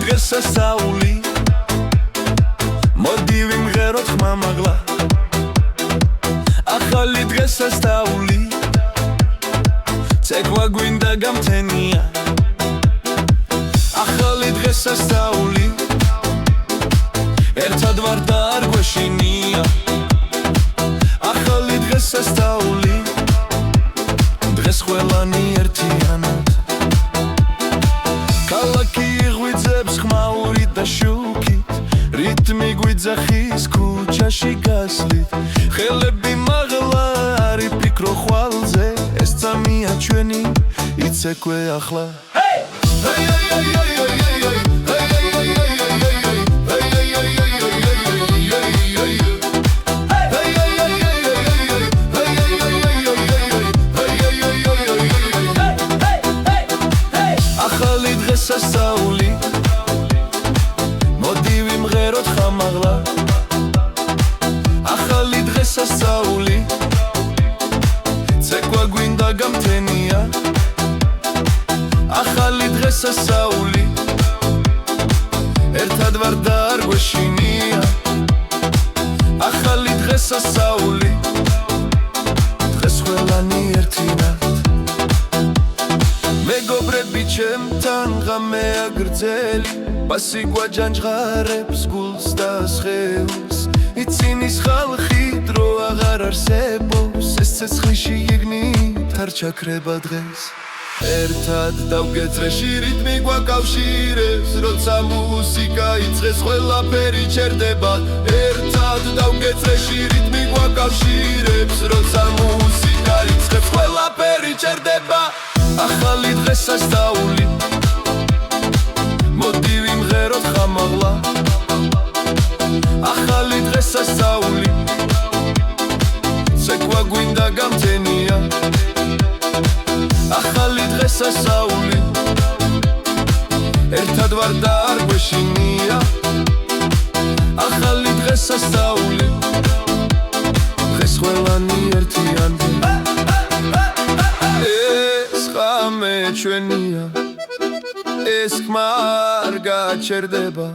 დღეს სასწაული მოდი ვიმღეროთ ხმა მაღლა ახალი დღეს სასწაული ცეკვა გვინდა გამთენია ახალი დღეს სასწაული ერთად ვარ და არ გვეშინია ახალი დღეს სასწაული დღეს ყველანი ერთიანად ქალაქი ღვიძებს ხმაურით და შუქით რიტმი გვიძახის ქუჩაში გასვლით ხელები მაღლა არ იფიქრო ხვალზე ეს წამია ჩვენი იცეკვე ახლა ახალი დღეს სასწაული მოდი ვიმღეროთ ხმა მაღლა ახალი დღეს სასწაული ცეკვა გვინდა გამთენია ახალი დღეს სასწაული ერთად ვარ და არ გვეშინია ახალი დღეს სასწაული დღეს ყველანი ერთინად მეგობრები ჩემთან ღამეა გრძელი ბასი გვაჯანჯღარებს გულს და სხეულს იცინის ხალხი დრო აღარ არსებობს ეს ცეცხლში იგნით არ ჩაქრება დღეს ერთად დავგეწრეში რიტმი გვაკავშირებს როცა მუსიკა იწყეს ყველაფერი ჩერდება ერთად დავგეწრეში რიტმი გვაკავშირებს როცა მუსიკა იწყებს ყველაფერი ჩერდება ახალი დღეს სასწაული მოდი ვიმღეროთ ხმა მაღლა ახალი დღეს სასწაული ცეკვა გვინდა გამთენია ახალი დღეს სასწაული ერთად ვარ და არ გვეშინია ახალი დღეს სასწაული დღეს ყველანი ერთიანი ეს ღამე ჩვენია ეს ხმა არ გაჩერდება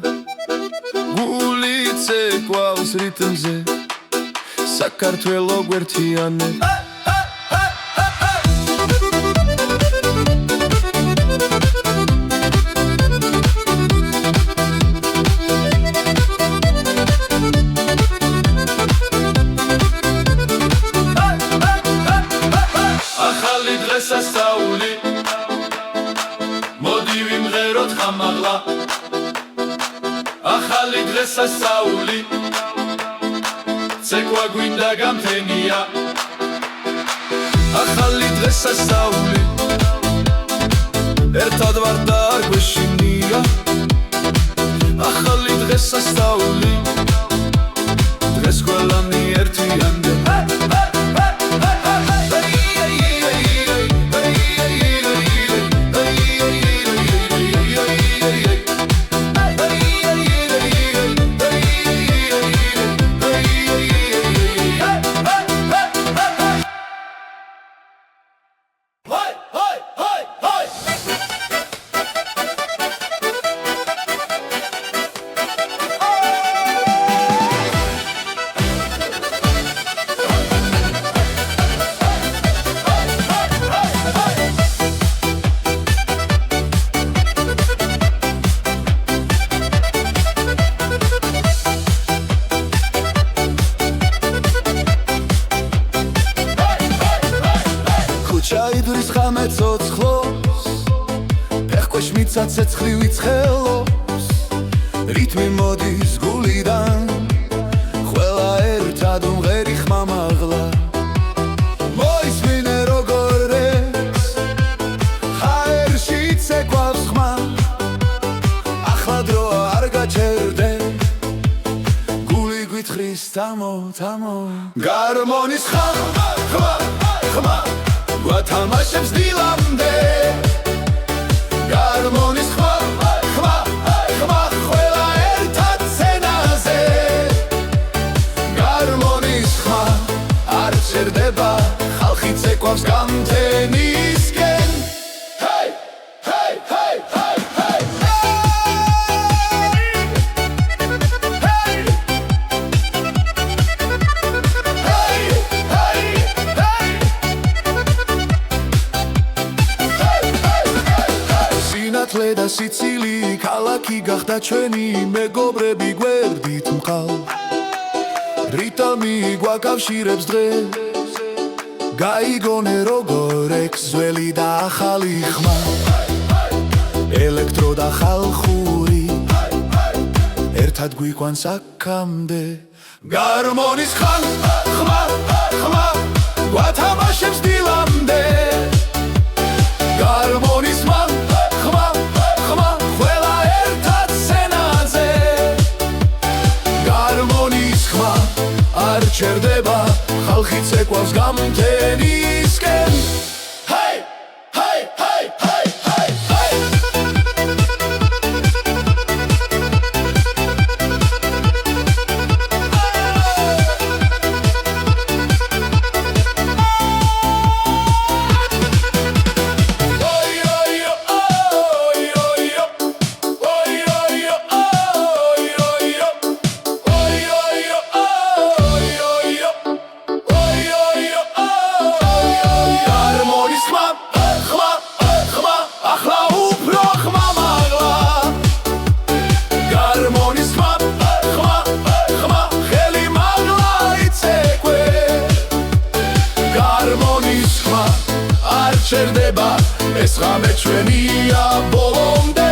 გული ცეკვავს რიტმზე საქართველო გვერთიანებ ახალი დღეს სასწაული მოდი ვიმღეროთ ხმა მაღლა ახალი დღეს სასწაული ცეკვა გვინდა გამთენია ახალი დღეს სასწაული ერთად ვარ და არ გვეშინია ახალი დღეს სასწაული დღეს ყველანი ერთიანი ჩაიდრის ხამე ცოცხლობს ფეხქვეშ მიცა ცეცხლი ვიცხელობს რიტმი მოდის გულიდან ყველა ერთად უმღერი ხმა მაღლა მოისმინე როგორ ეს ჰაერში ცეკვავს ხმა ახლა დრო არ გაჩერდე გული გვითხრის თამო თამო გარმონის ხმა ხმა ხმა გვათამაშებს დილამდე გარმონის ხმა ხმა ხმა ყველა ერთად სცენაზე გარმონის ხმა არ ჩერდება ხალხი ცეკვავს გამთენისკენ ჰეი ჰეი ჰეი ჰეი ჰეი სინათლე და სიცილი ქალაქი გახდა ჩვენი მეგობრები გვერდით მყავ რიტმი გვაკავშირებს დღეს გაიგონე როგორ ექს ძველი და ახალი ხმა ელექტრო და ხალხური ერთად გვიყვანს აქამდე გარმონის ხმა გვათამაშებს დილამდე გარმონის ხმა ყველა ერთად სცენაზე გარმონის ხმა არ ჩერდება ხალხი ცეკვავს გამთენისკენ ჩერდება ეს ღამე ჩვენია ბოლომდე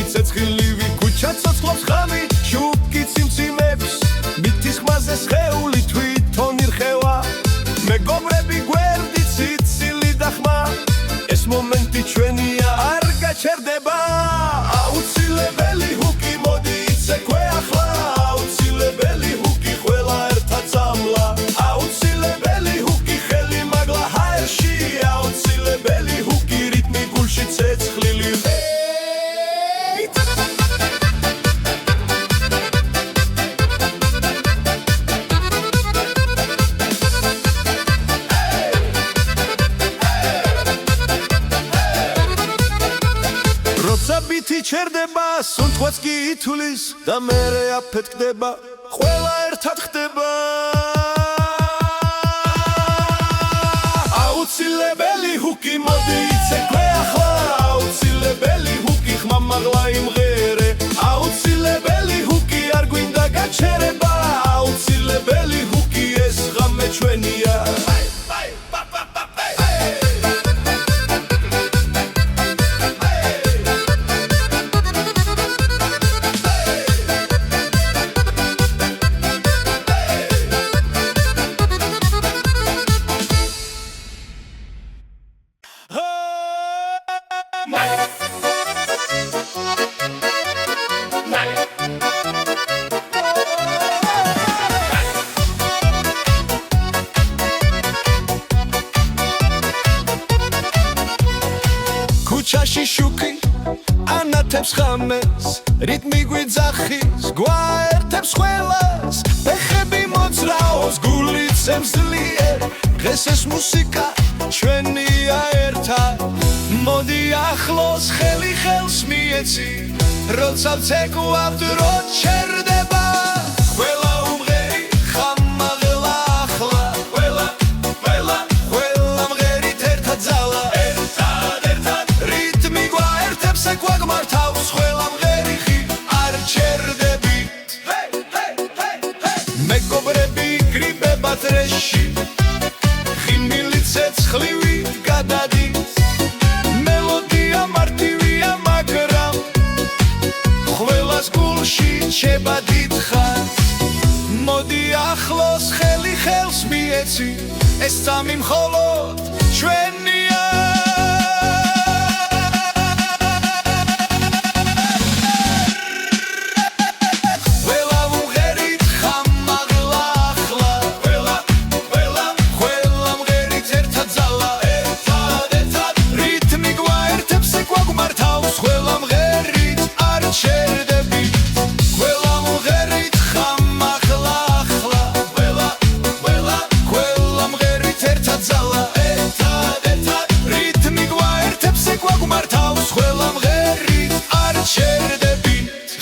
ცეცხლივი ქუჩა ცოცხლობს ხამი შუბკი ციმციმებს მითის ხმაზე სხეული თვითონ ირხევა მეგობრები გვერდით სიცილი და ხმა ეს მომენტი ჩვენია არ გაჩერდება აუცილებელი ჰუკი მოდი იცეკვე ახლა აუცილებელი ჰუკი ყველა ერთად წამლა აუცილებელი ჰუკი ხელი მაგლა ჰაერში აუცილებელი ჰუკი რიტმი გულში ცეცხლილი ბითი ჩერდება სუნთქვაც კი ითulis და მერე აფეთქდება ყველა ერთად ხდება აუცილებელი ჰუკი მოდი იცეკვე ახლა აუცილებელი ჰუკი ხმა მაღლა იმღერე აუცილებელი ჰუკი არ გვინდა გაჩერება აუცილებელი ჰუკი ეს ღამე ჩვენია ქუჩაში შუქი ანათებს ხამეს რიტმი გვიძახის გვაერთებს ყველას ფეხები მოძრაობს გულიც ემსლიერ დღეს ეს მუსიკა ჩვენია ერთად მოდი ახლოს ხელი ხელს მიეცი როცა ვცეკვავთ რო ჩერდება ყველა უმღერი ხამაღლა ახლა ყველა მღერით ერთად ძალა გვაგმართავს ყველა მღერიხი არ ჩერდებით მეგობრები გრიბებათ რეში ხიმილი ცეცხლივით გადა უსტიკეცი ეს სამი მხოლოდ ჩვენია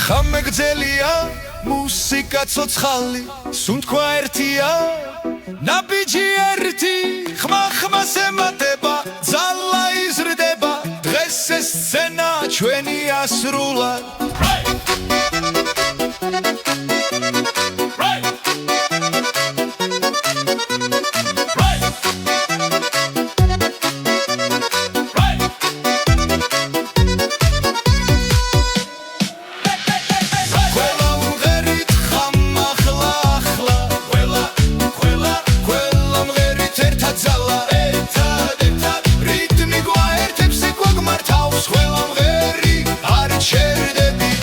ხამეგძელია მუსიკა ცოცხალი სუნთქვა ერთია ნაბიჯი ერთი ხმა-ხმას ემატება ძალა იზრდება დღეს ეს სცენა ჩვენია სრულად შერდები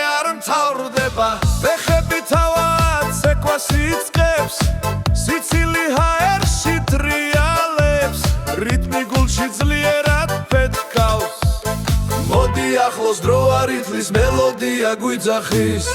არ მთავრდება ფეხები თავად ცეკვას იწყებს სიცილი ჰაერში ტრიალებს რიტმი გულში ძლიერად ფეთქავს მოდი ახლოს დრო არ ითვლის მელოდია გვიძახის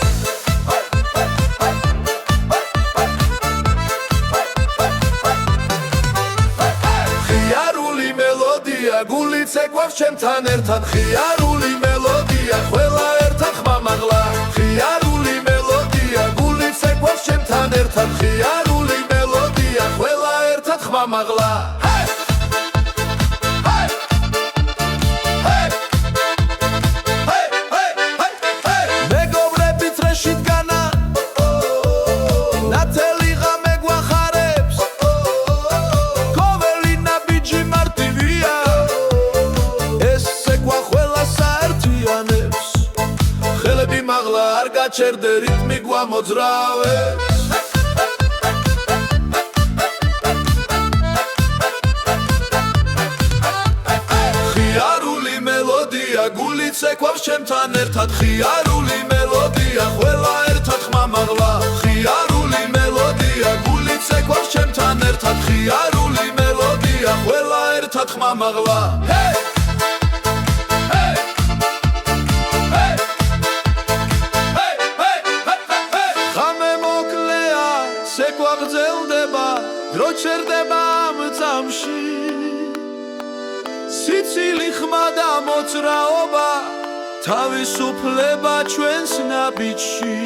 ხიარული მელოდია გული ცეკვავს ჩემთან ერთად ხიარული მელოდია ყველა ერთად ხმამაღლა ხიარული მელოდია გული ცეკვავს ჩემთან ერთად ხიარული მელოდია ყველა ერთად ხმამაღლა მეგობრები წრეში დგანა ნათელი ღამე გვახარებს კოველინა ბიჯი მარტივია ეს ცეკვა ყველას აერთიანებს ხელები მაღლა არ გაჩერდე რიტმი გვამოძრავებს ხიარული მელოდია გული ცეკვავს ჩემთან ერთად ხიარული მელოდია ყველა ერთად ხმამაღლა ხიარული მელოდია გული ცეკვავს ჩემთან ერთად ხიარული მელოდია ყველა ერთად ხმამაღლა ღამე მოკლეა ცეკვა გრძელდება დრო ჩერდება ამ წამში სიცილი ხმა და მოძრაობა თავისუფლება ჩვენს ნაბიჯში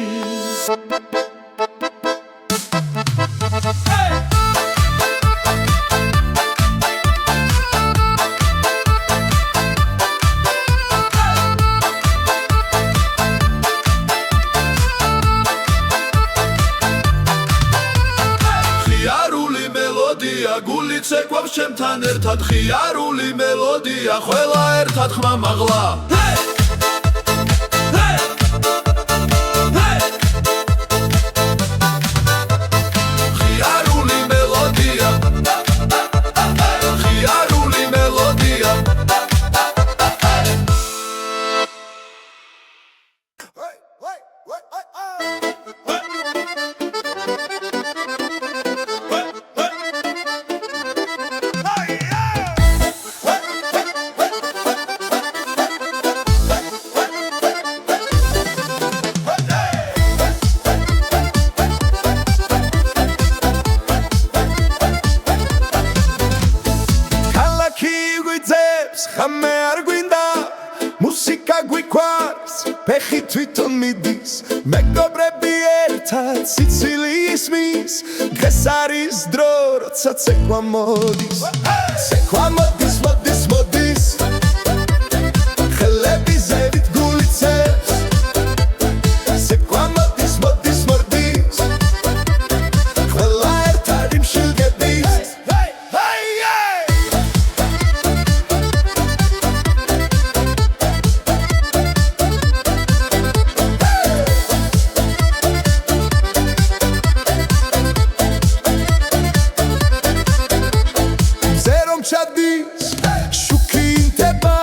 ხიარული მელოდია გული ცეკვავს ჩემთან ერთად ხიარული მელოდია ყველა ერთად ხმამაღლა ხიარული მელოდია ხიარული მელოდია ხამე არ გვინდა მუსიკა გვიყვარს ფეხი თვითონ მიდის მეგობრები ერთად სიცილი ისმის დღეს არის დრო როცა ცეკვა მოდის ცეკვა მოდის მოდის მოდის ხელები ზევით გული ცევს ცეკვა მოდის მოდის მოდის ყველა ერთად იმშილგების შუქი ინტება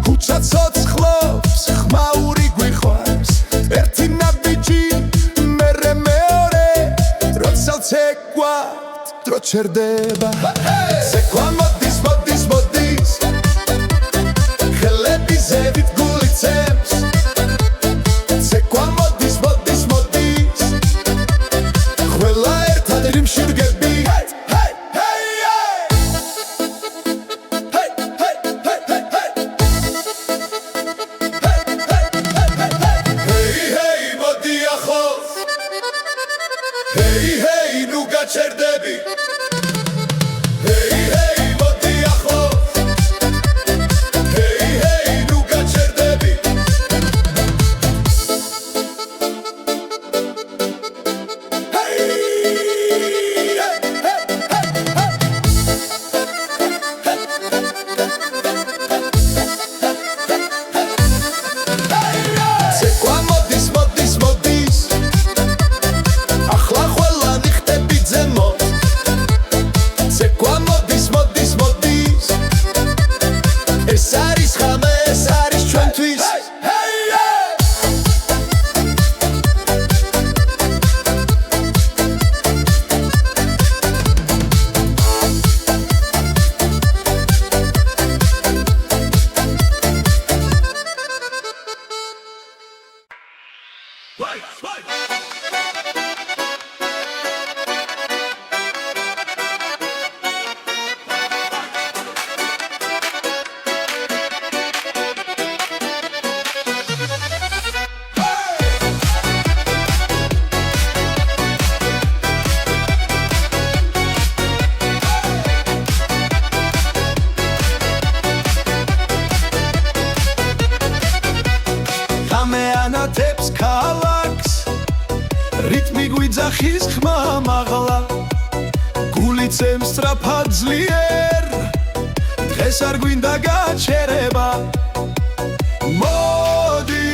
ქუჩა ცოცხლობს ხმაური გვიყვარს ერთი ნაბიჯი მერე მეორე როცა ცეკვა დრო ჩერდება ცეკვა მოდის მოდის მოდის ხელები ზევით გული ცემს ცეკვა მოდის მოდის მოდის ყველა ერთად რიმში ვდგები Hey hey nu gaçerdebi Hey hey modi axlos Hey hey nu gaçerdebi Hey Cekwa modis modis modis ახლა ყველა ნიხტები ძემო ამეანათებს ქალაქს რიტმი გვიძახის ხმა მაღლა გული წემს სწრაფად ძლიერ დღეს არ გვინდა გაჩერება მოდი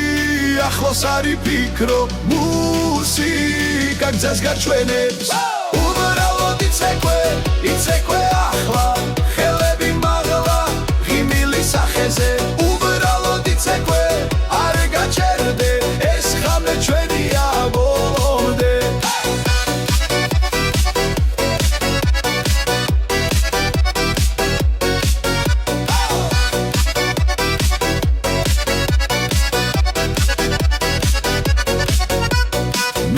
ახლოს არის ფიქრო მუსიკა გზას გაჩვენებს უბრალოდ იცეკვე ახლა ხელები მაღლა ღიმილი სახეზე უბრალოდ იცეკვე არ გაჩერდე ეს ხამე ჩვენია ბოლომდე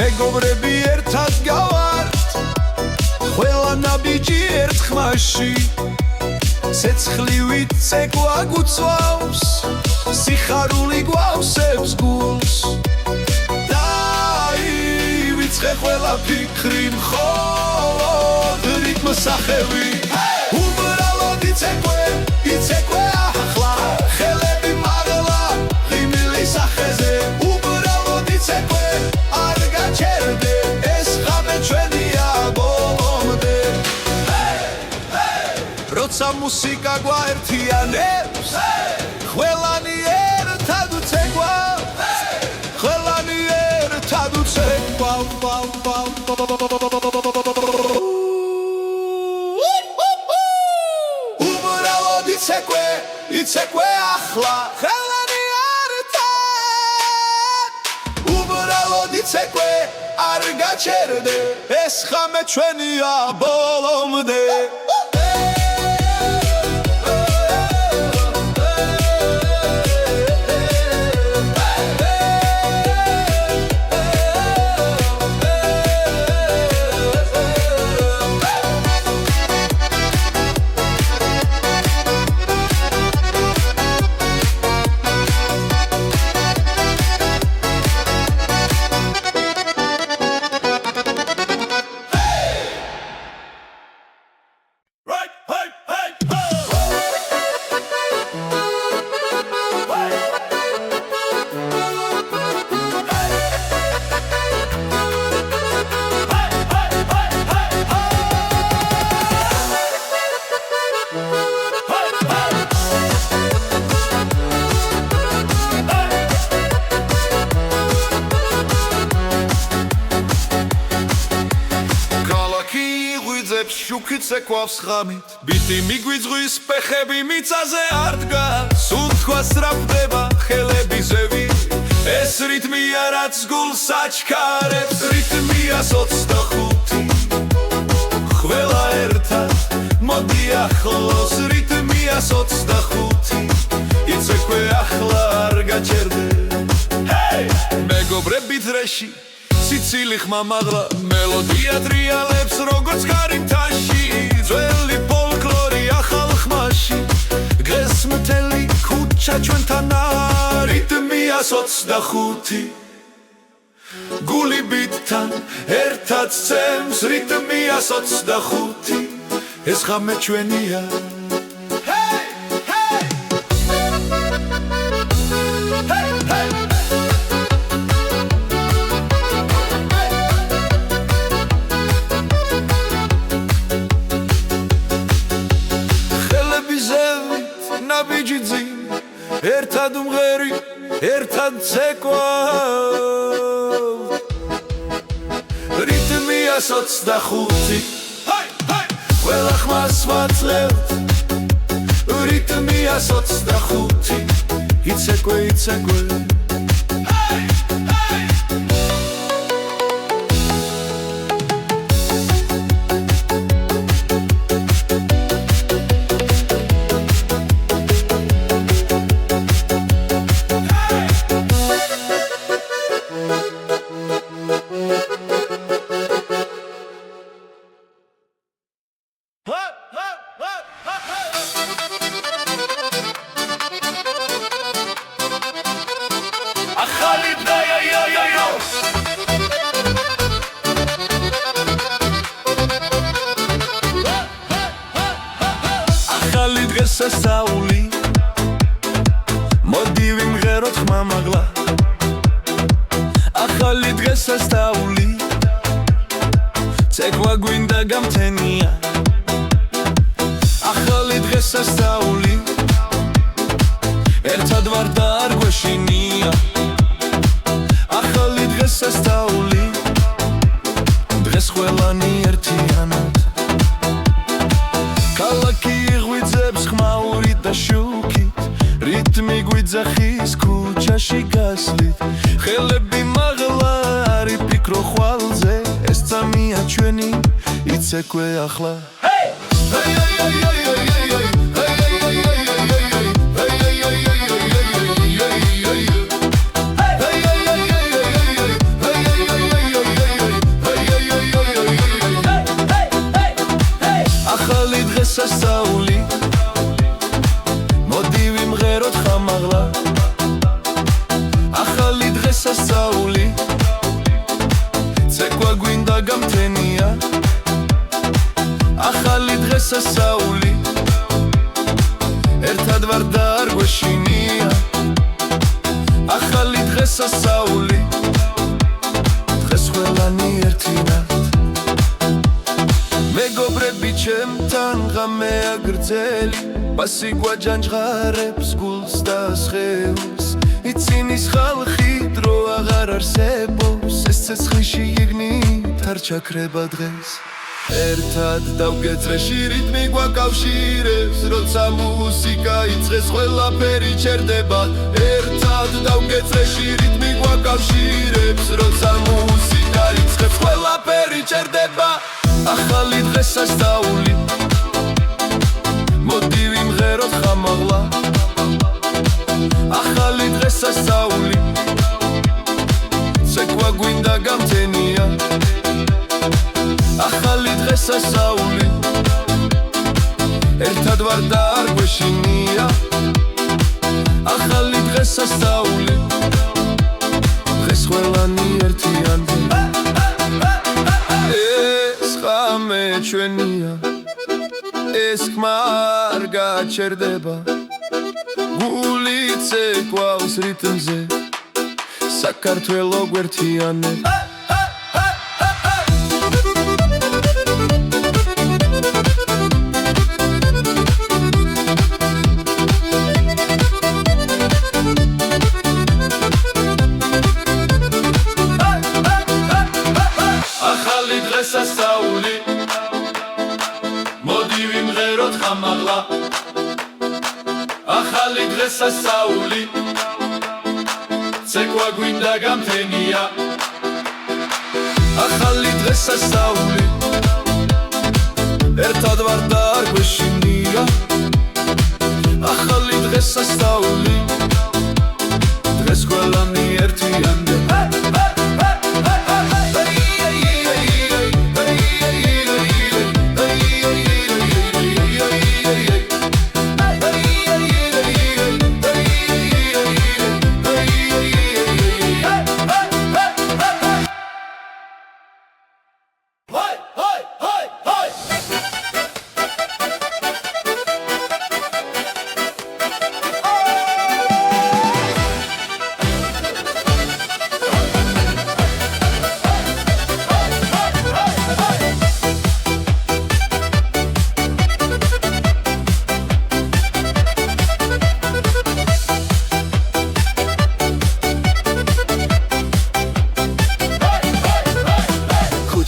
მეგობრები ერთად გავართ ყველა ნაბიჯი ერთ ხმაში ცეცხლივით ცეკვა გუწვავს სიხარული გვავსებს გულს დაივიწყე ყველა ფიქრი მხოლოდ რიტმს სახევი უბრალოდ იცეკვე ახლა ხელები მაღლა ღიმილი სახეზე უბრალოდ იცეკვე არ გაჩერდე ეს ხამე ჩვენია ბოლომდე როცა მუსიკა გვაერთიანებს ყველანი ერთად უცეკვა ყველანი ერთად უცეკვა უბრალოდ იცეკვე ახლა ხელანი ერთად უბრალოდ იცეკვე არ გაჩერდე ეს ხამე ჩვენია ბოლომდე შუქით ცეკვავს ხამით ბიტი მიგვიძღვის ფეხები მიწაზე არ დგას სულ თქვა სწრაფდება ხელები ზევი ეს რიტმია რაც გულს აჩქარებს რიტმია 25 ყველა ერთად მოდი ახლოს რიტმია 25 იცეკვე ახლა არ გაჩერდე მეგობრები დრეში სიცილი ხმა მაღლა მელოდია ტრიალებს როგორც გარიმთაში ძველი ფოლკლორი ახალ ხმაში დღეს მთელი ქუჩა ჩვენთან რიტმია 25 გული ბიტთან ერთად ცემს რიტმია 25 ეს ხამე ჩვენია ერთად უმღერი ერთად ცეკვა რიტმია 25 ყველა ხმას ვაძლევთ რიტმია 25 იცეკვე სასწაული მოდი ვიმღეროთ ხმამაღლა ახალი დღეს სასწაული ცეკვა გვინდა გამთენია ახალი დღეს სასწაული ერთად ვარ და არ გვეშინია ახალი დღეს სასწაული დღეს ყველანი ერთიანად ქალაქი ღვიძებს ხმაურით და შუქით რიტმი გვიძახის ქუჩაში გასვლით ხელები მაღლა არ იფიქრო ხვალზე ეს წამია ჩვენი იცეკვე ახლა ახალი დღეს სასწაული მოდი ვიმღეროთ ხამაღლა ახალი დღეს სასწაული ცეკვა გვინდა გამთენია ახალი დღეს სასწაული ერთად ვარ და არ გვეშინია ახალი დღეს სასწაული დღეს ყველანი ერთინად მეგობრები ჩემთან ღამეა გრძელი პასი გვაჯანჯღარებს გულს და სხეულს იცინის ხალხი დრო აღარ არსებობს ეს ცეცხლში იგნით არ ჩაქრება დღეს ერთად დავგეწრეში რიტმი გვაკავშირებს როცა მუსიკა იწყეს ყველაფერი ჩერდება ერთად დავგეწრეში რიტმი გვაკავშირებს როცა მუსიკა იწყებს ყველაფერი ჩერდება ახალი დღეს სასწაული მოდი ვიმღეროთ ხამაღლა ახალი დღეს სასწაული ცეკვა გვინდა გამთენია ახალი დღეს სასწაული ერთად ვარ და არ გვეშინია ახალი დღეს სასწაული დღეს ყველანი ერთიანი ეს ხამე ჩვენია ეს ხმა არ გაჩერდება გული ცეკვავს რიტმზე საქართველო გვერთიანებ ახალი დღეს სასწაული მოდი ვიმღეროთ ხამაღლა ახალი დღეს სასწაული ცეკვა გვინდა გამთენია ახალი დღეს სასწაული ერთად ვარ და არ გვეშინია ახალი დღეს სასწაული დღეს ყველანი ერთიანია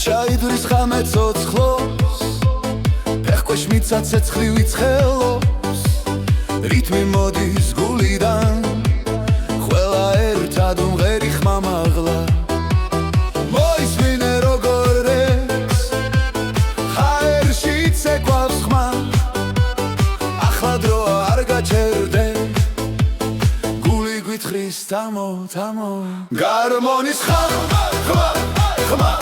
ჩაიდრის ხამე ცოცხლობს ფეხქვეშ მიცა ცეცხლი ვიცხელობს რიტმი მოდის გულიდან ყველა ერთად უმღერი ხმამაღლა მოისმინე როგორ რეკს ჰაერში ცეკვავს ხმა ახლა დრო არ გაჩერდე გული გვითხრის თამო თამო გარმონის ხმა ხმა ხმა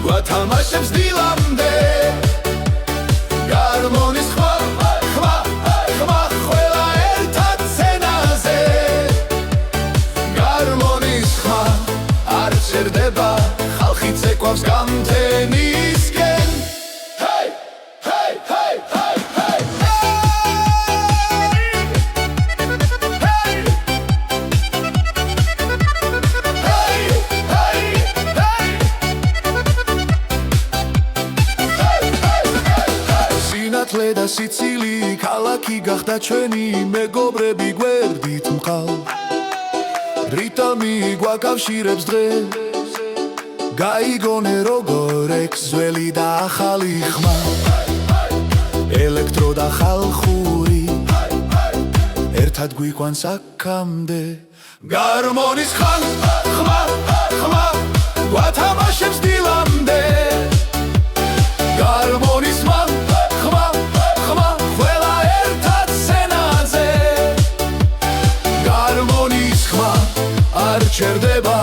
გვათამაშებს დილამდე გარმონის ხმა ხმა ხმა ყველა ერთად სცენაზე გარმონის ხმა არ ჩერდება ხალხი ცეკვავს გამთენისკენ ჰეი ჰეი ჰეი ჰეი ჰეი სიცილი ქალაქი გახდა ჩვენი მეგობრები გვერდით მყავ რიტმი გვაკავშირებს დღეს გაიგონე როგორ ექსველი და ახალი ხმა ელექტრო და ხალხური ერთად გვიყვანს აქამდე გარმონის ხმა გვათამაშებს დილამდე გარმონის ხმა ყველა ერთად სცენაზე გარმონის ხმა არ ჩერდება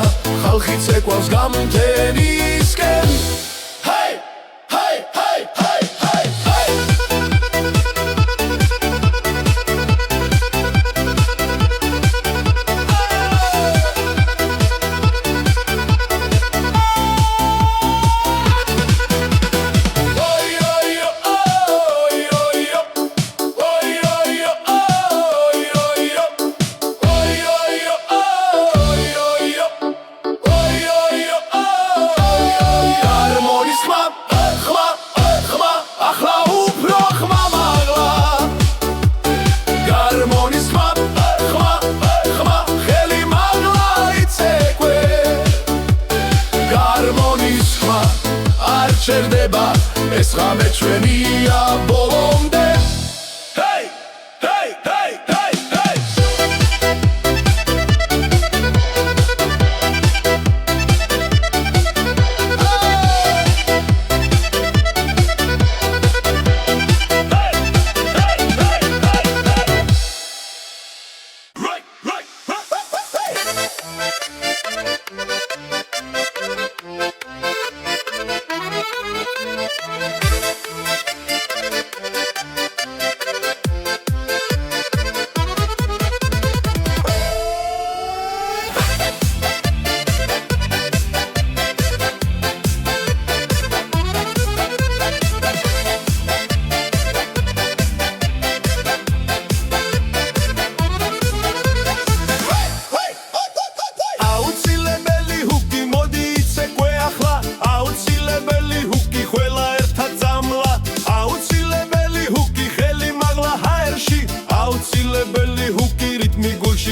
ხალხი წეკვავს გამთენისკენ ჩერდება ეს ღამე ჩვენია ბოლომდე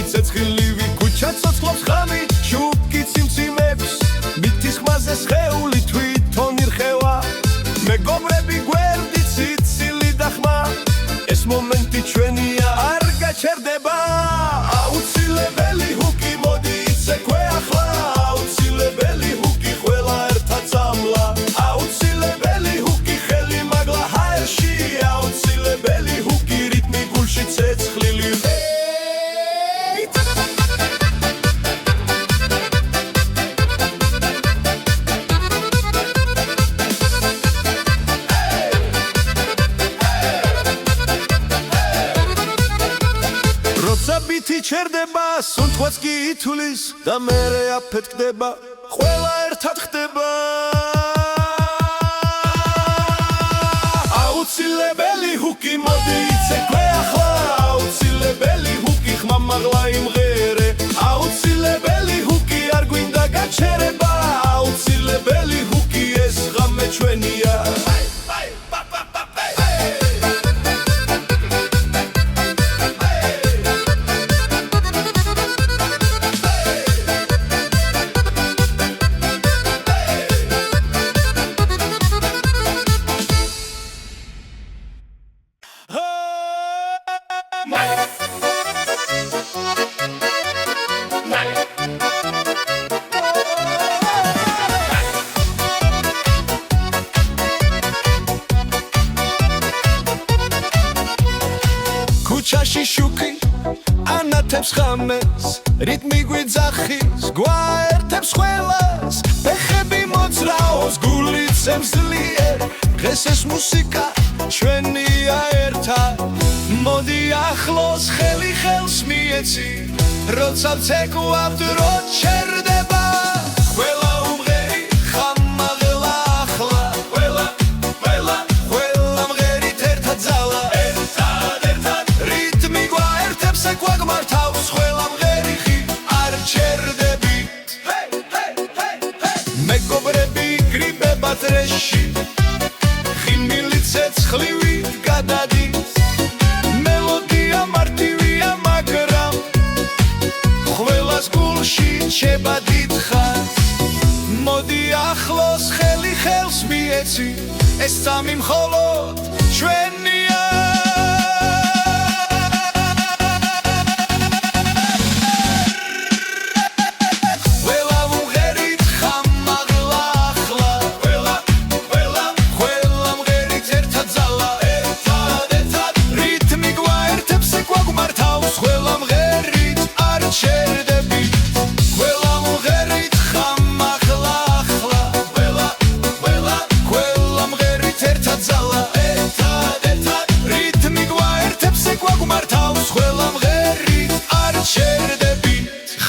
ცეცხლივი ქუჩა ცოცხლობს ხამი შუბკი ციმციმებს მითის ხმაზე სხეული თვითონ ირხევა მეგობრები გვერდით სიცილი და ხმა ეს მომენტი ჩვენია არ გაჩერდება აუცილებელი ჰუკი მოდი იცეკვე ახლა აუცილებელი ჰუკი ყველა ერთად წამლა აუცილებელი ჰუკი ხელი მაგლა ჰაერში აუცილებელი ჰუკი რიტმი გულში ცეცხლილი ბითი ჩერდება სუნთქვაც კი ითulis და მერე აფეთქდება ყველა ერთად ხდება აუცილებელი ჰუკი მოდი იცეკვე ახლა აუცილებელი ჰუკი ხმა მაღლა იმღერე აუცილებელი ჰუკი არ გვინდა გაჩერება აუცილებელი ჰუკი ეს ღამე ჩვენია ქუჩაში შუქი ანათებს ხამეს რიტმი გვიძახის გვაერთებს ყველას ფეხები მოძრაობს გულით შემძლიერ დღეს ეს მუსიკა ჩვენია ერთად მოდი ახლოს ხელი ხელს მიეცი როცა ვცეკვავთ რო ჩერდება ყველა უმღერი ხამაღლა ახლა ყველა მღერით ერთად ძალა გვაგმართავს ყველა მღერიხი არ ჩერდებით მეგობრები გრიბებათ რეში ხიმილი ცეცხლივით გადადის მოდი ახლოს ხელი ხელს მიეცი ეს სამი მხოლოდ ჩვენია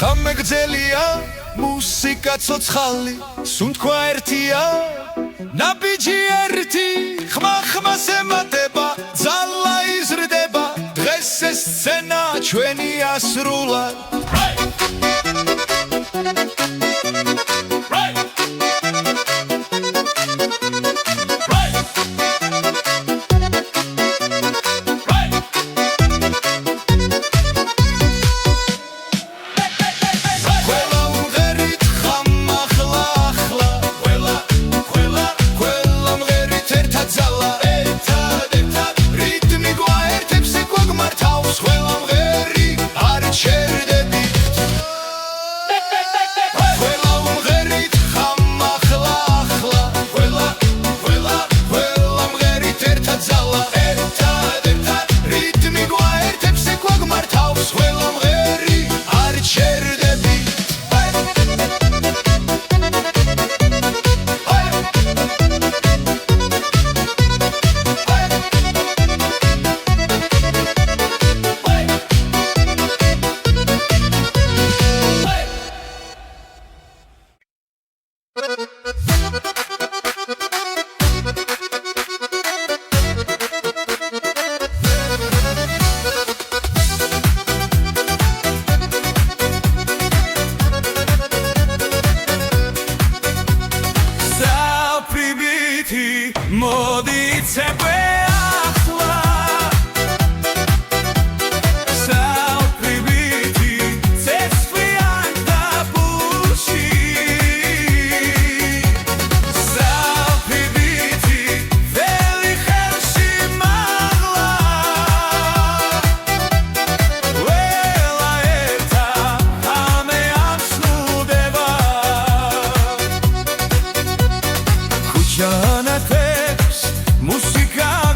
ხამეგძელია მუსიკა ცოცხალი სუნთქვა ერთია ნაბიჯი ერთი ხმა-ხმას ემატება ძალა იზრდება დღეს ეს სცენა ჩვენია სრულად მოდი ცეკვე ახლა საუბრობითი ცეცხლიან დაბურში საუბრობითი ველი ხელში მაღლა ველა ერთა ამე ამსნუდება ქუჩანათებს მუსიკა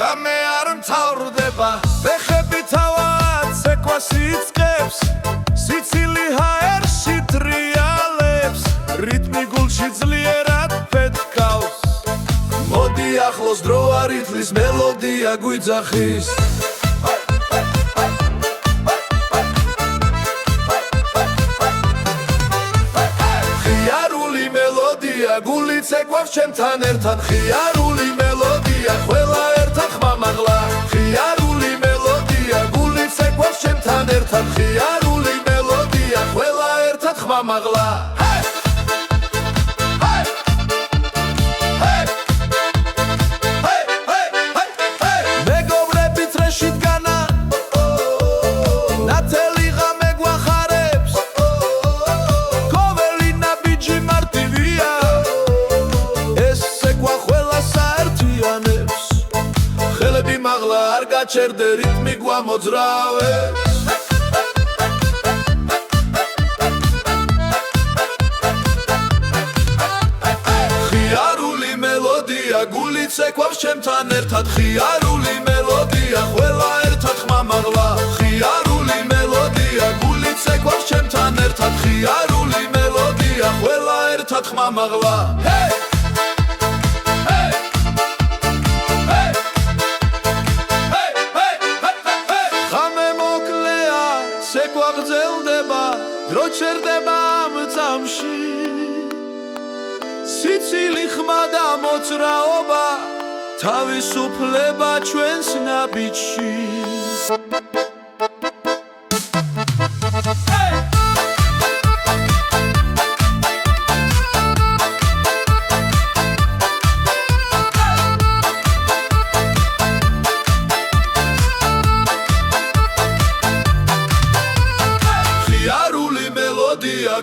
ხამე არ მთავრდება ფეხები თავად ცეკვას იწყებს სიცილი ჰაერში ტრიალებს რიტმი გულში ძლიერად ფეთქავს მოდი ახლოს დრო არითმის მელოდია გვიძახის ხიარული მელოდია გული ცეკვავს ჩემთან ერთად ხიარული მელოდია ყველა ხმამაღლა ხიარული მელოდია გული ცეკვავს ჩემთან ერთად ხიარული მელოდია ყველა ერთად ხმამაღლა მეგობრები წრეში დგანა ნათელი ღამე გვახარებს კოველი ნაბიჯი მარტივია ეს ცეკვა ყველას აერთიანებს ხელები მაღლა არ გაჩერდე რიტმი გვამოძრავებს ხიარული მელოდია გული ცეკვავს ჩემთან ერთად ხიარული მელოდია ყველა ერთად ხმამაღლა ხიარული მელოდია გული ცეკვავს ჩემთან ერთად ხიარული მელოდია ყველა ერთად ხმამაღლა ცეკვა გრძელდება დრო ჩერდება ამ წამში სიცილი ხმა და მოძრაობა თავისუფლება ჩვენს ნაბიჯში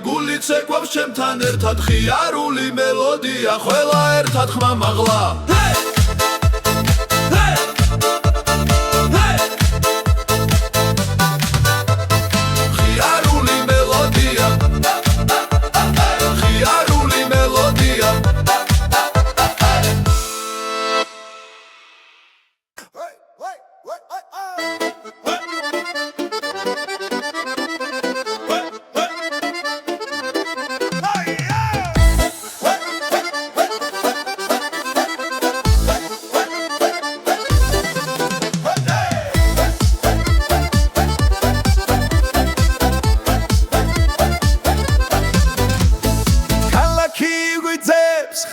გული ცეკვავს ჩემთან ერთად ხიარული მელოდია ყველა ერთად ხმამაღლა ხიარული მელოდია ხიარული მელოდია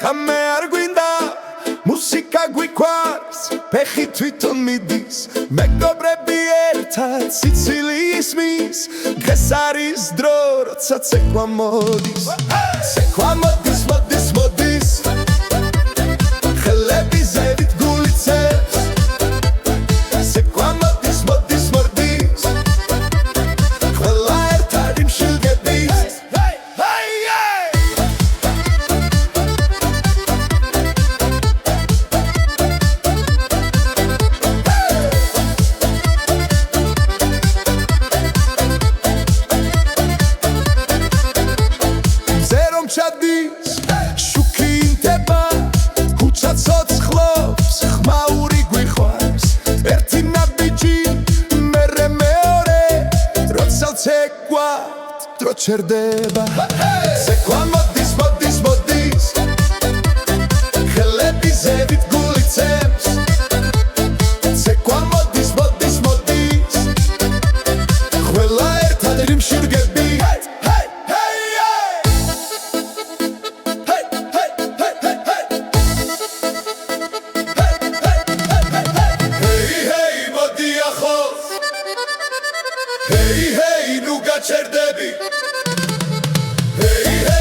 ხამე არ გვინდა მუსიკა გვიყვარს ფეხი თვითონ მიდის მეგობრები ერთად სიცილი ისმის დღეს არის დრო როცა ცეკვა მოდის ცეკვა მოდის მოდის მოდის ხელები ზევით გული ცევს ცეკვა მოდის მოდის მოდის ყველა ერთად იმშილგების შუქი ინტება ქუჩა ცოცხლობს ხმაური გვიხვარს ერთი ნაბიჯი მერე მეორე როცა ცეკვა დრო ჩერდება ცეკვა მოდის მოდის მოდის ხელები ზევით გული ცემს ცეკვა მოდის მოდის მოდის ყველა ერთად რიმში ვდგები Hey, hey, nu gačerdebi Hey, hey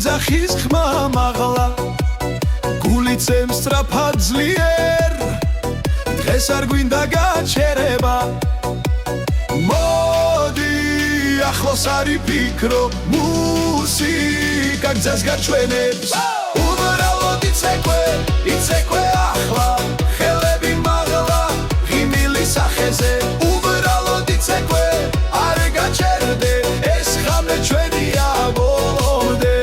სახის ხმა მაღლა გული წემს სწრაფად ძლიერ დღეს არ გვინდა გაჩერება მოდი ახლოს არ იფიქრო მუსიკა გზას გაჩვენებს უბრალოდ იცეკვე ახლა ხელები მაღლა ღიმილი სახეზე უბრალოდ იცეკვე არ გაჩერდე ეს ხამე ჩვენია ბოლომდე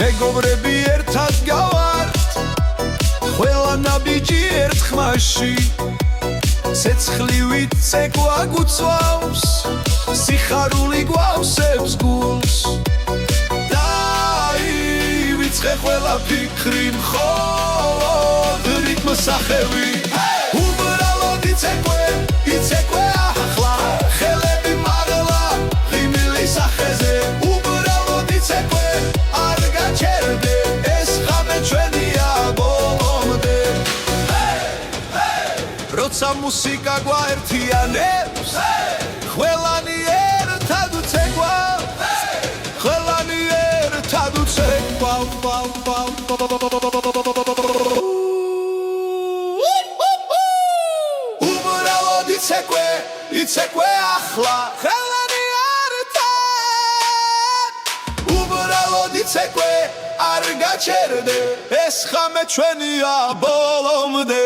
მეგობრები ერთად გავართ ყველა ნაბიჯი ერთ ხმაში ცეცხლივით ცეკვა გუწვავს სიხარული გვავსებს გულს დაივიწყე ყველა ფიქრი მხოლოდ რიტმს სახევი უბრალოდ იცეკვე ახლა ხელები მაღლა ღიმილი სახეზე უბრალოდ იცეკვე არ გაჩერდე ეს ხამე ჩვენია ბოლომდე როცა მუსიკა გვაერთიანებს ყველანი ერთად უცეკვა ყველანი ერთად უცეკვა უბრალოდ იცეკვე ახლა ხელანი ერთად უბრალოდ იცეკვე არ გაჩერდე ეს ხამე ჩვენია ბოლომდე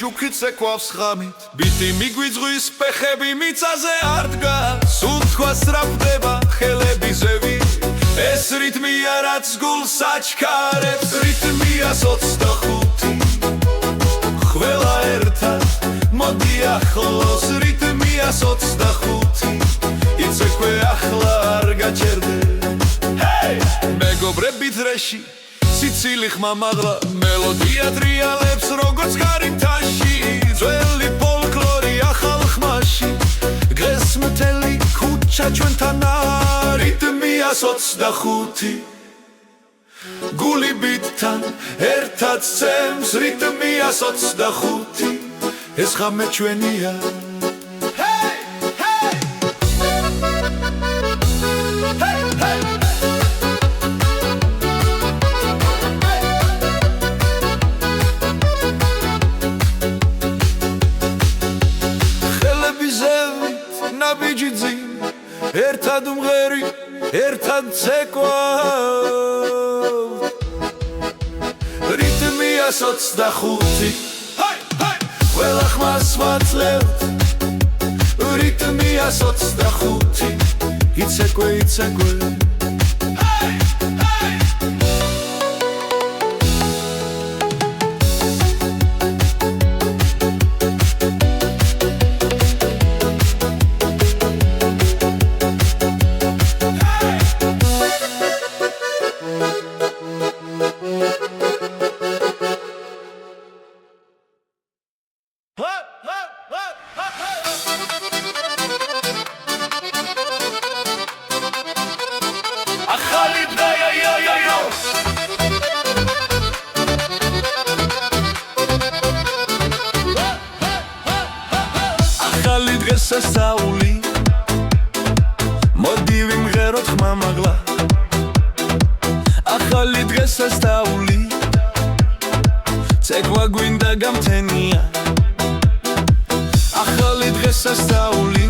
შუქით ცეკვავს ხამით ბიტი მიგვიძღვის ფეხები მიწაზე არ დგას სულ თქვა სწრაფდება ხელები ზევი ეს რიტმია რაც გულს აჩქარებს რიტმია 25 ყველა ერთად მოდი ახლოს რიტმია 25 იცეკვე ახლა არ გაჩერდე მეგობრები დრეში სიცილი ხმა მაღლა მელოდია ტრიალებს როგორც გარიმთაში ძველი ფოლკლორი ახალ ხმაში დღეს მთელი ქუჩა ჩვენთან რიტმია 25 გული ბიტთან ერთად ცემს რიტმია 25 ეს ხამე ჩვენია ერთად უმღერი ერთად ცეკვა რიტმია 25 ყველა ხმას ვაძლევთ რიტმია 25 იცეკვე სასწაული მოდი ვიმღეროთ ხმა მაღლა ახალი დღესასწაული ცეკვა გვინდა გამთენია ახალი დღესასწაული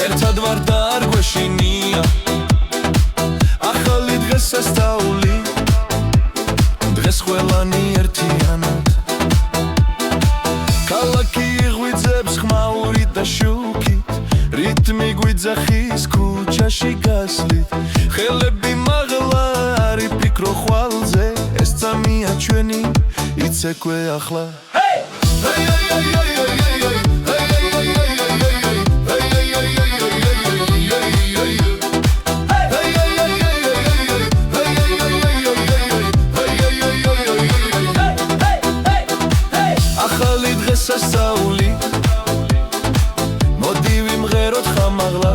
ერთად ვარ და არ გვეშინია ახალი დღესასწაული დღეს ყველანი ერთიანად ქალაქი ღვიძებს ხმაურით და შუქით რიტმი გვიძახის ქუჩაში გასვლით ხელები მაღლა არ იფიქრო ხვალზე ეს წამია ჩვენი იცეკვე ახლა ახალი დღესასწაული მოდი ვიმღეროთ ხამაღლა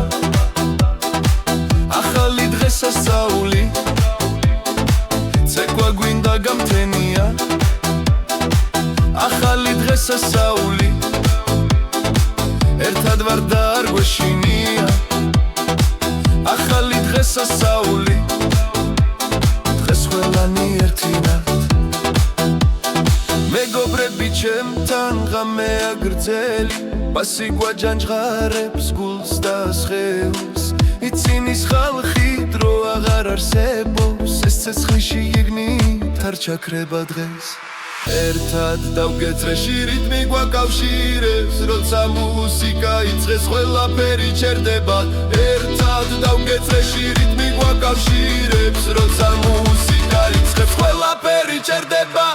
ახალი დღესასწაული ცეკვა გვინდა გამთენია ახალი დღესასწაული ერთად ვარ და არ გვეშინია ახალი დღესასწაული დღეს ყველანი ერთინად მეგობრები ჩემთან ღამეა გრძელი პასი გვაჯანჯღარებს გულს და სხეულს იცინის ხალხი დრო აღარ არსებობს ეს ცეცხლში იგნით არ ჩაქრება დღეს ერთად დავგეწრეში რიტმი გვაკავშირებს როცა მუსიკა იწყეს ყველაფერი ჩერდება ერთად დავგეწრეში რიტმი გვაკავშირებს როცა მუსიკა იწყებს ყველაფერი ჩერდება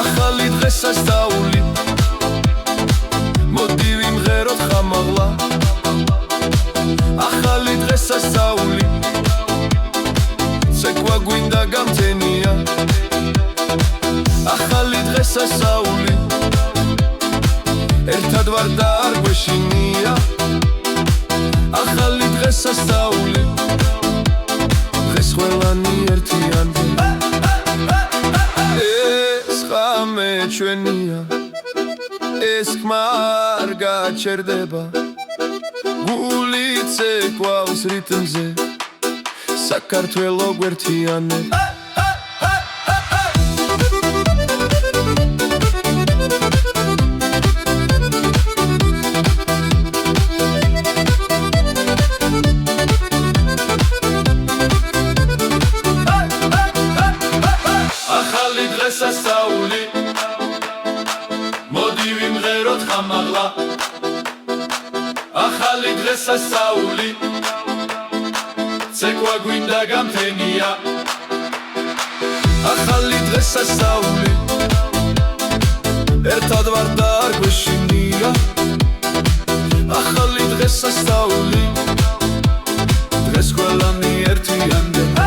ახალი დღესასწაული მოდი ვიმღეროთ ხამაღლა ახალი დღესასწაული ცეკვა გვინდა გამთენია ახალი დღესასწაული ერთად ვარ და არ გვეშინია ახალი დღესასწაული დღეს ყველანი ერთიანია ეს ღამე ჩვენია ეს ხმა არ გაჩერდება გული ცეკვავს რიტმზე საქართველო გვერთიანებს დღესასწაული მოდი ვიმღეროთ ხამაღლა ახალი დღესასწაული ცეკვა გვინდა გამთენია ახალი დღესასწაული ერთად ვარ და არ გვეშინია ახალი დღესასწაული დღეს ყველანი ერთიანდება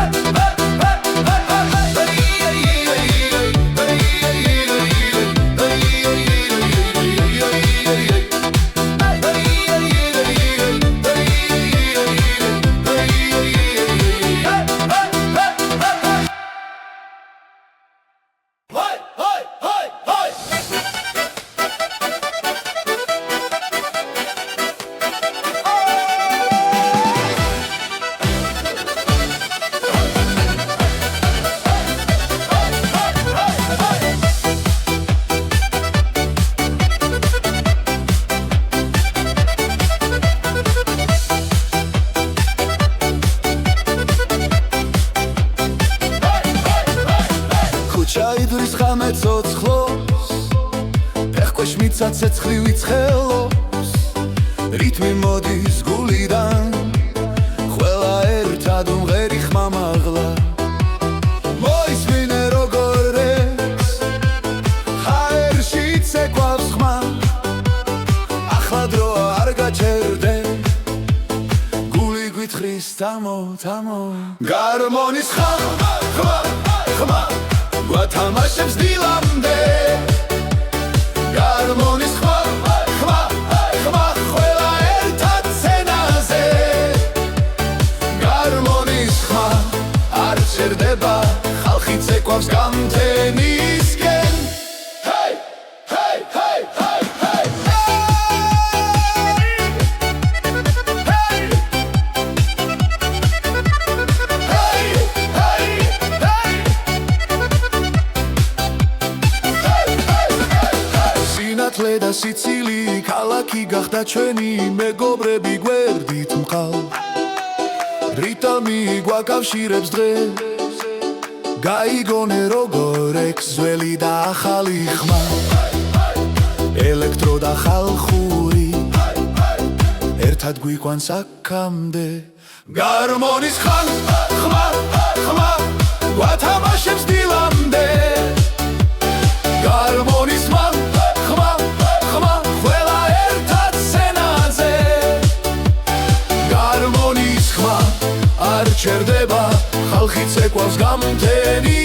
ჩაიდრის ღამე ცოცხლობს ფეხქვეშ მიცა ცეცხლი ვიცხელობს რიტმი მოდის გულიდან ყველა ერთად უმღერი ხმამაღლა მოისმინე როგორ რევს ჰაერში ცეკვავს ხმა ახლა დროა არ გაჩერდე გული გვითხრის თამო თამო გარმონის ხმა ხმა ხმა გვათამაშებს დილამდე გარმონის ხმა ხმა ხმა ყველა ერთად სცენაზე გარმონის ხმა არ ჩერდება ხალხი ცეკვავს გამთენისკენ ჰეი ჰეი ჰეი ჰეი ჰეი ქალაქი გახდა ჩვენი მეგობრები გვერდით მყავ რიტმი გვაკავშირებს დღეს გაიგონე როგორ ექს ძველი და ახალი ხმა ელექტრო და ხალხური ერთად გვიყვანს აქამდე გარმონის ხმა გვათამაშებს დილამდე გარმონის ხმა ყველა ერთად სცენაზე გარმონის ხმა არ ჩერდება ხალხი ცეკვავს გამთენი